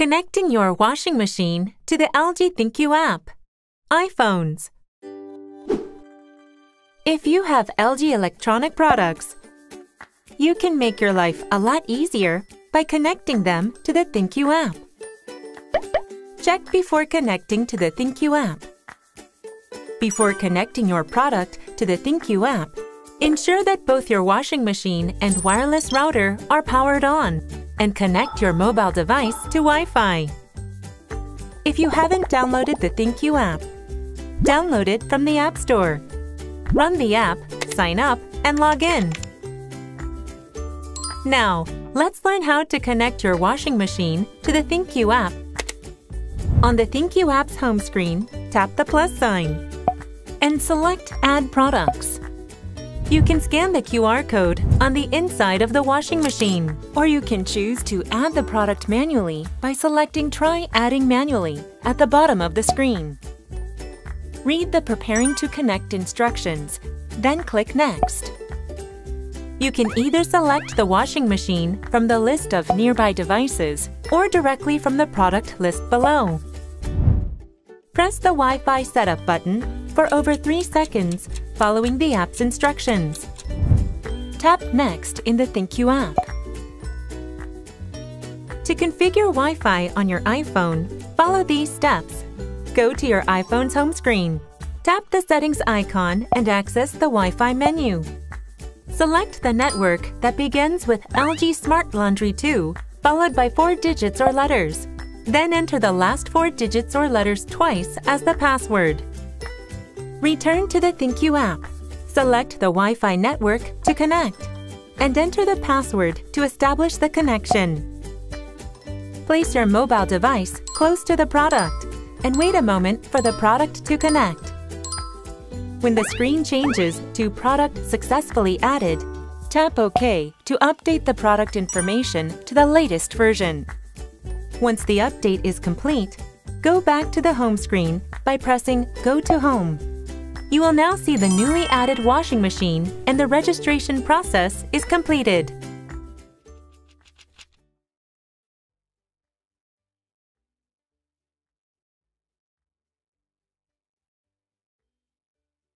Connecting your washing machine to the LG ThinQ app. iPhones. If you have LG electronic products, you can make your life a lot easier by connecting them to the ThinQ app. Check before connecting to the ThinQ app. Before connecting your product to the ThinQ app, ensure that both your washing machine and wireless router are powered on, and connect your mobile device to Wi-Fi. If you haven't downloaded the ThinQ app, download it from the App Store. Run the app, sign up, and log in. Now, let's learn how to connect your washing machine to the ThinQ app. On the ThinQ app's home screen, tap the plus sign and select Add Products. You can scan the QR code on the inside of the washing machine, or you can choose to add the product manually by selecting Try Adding Manually at the bottom of the screen. Read the Preparing to Connect instructions, then click Next. You can either select the washing machine from the list of nearby devices or directly from the product list below. Press the Wi-Fi Setup button for over 3 seconds following the app's instructions. Tap Next in the ThinQ app. To configure Wi-Fi on your iPhone, follow these steps. Go to your iPhone's home screen. Tap the Settings icon and access the Wi-Fi menu. Select the network that begins with LG Smart Laundry 2, followed by 4 digits or letters. Then enter the last 4 digits or letters twice as the password. Return to the ThinQ app. Select the Wi-Fi network to connect, and enter the password to establish the connection. Place your mobile device close to the product and wait a moment for the product to connect. When the screen changes to Product Successfully Added, tap OK to update the product information to the latest version. Once the update is complete, go back to the home screen by pressing Go to Home. You will now see the newly added washing machine, and the registration process is completed.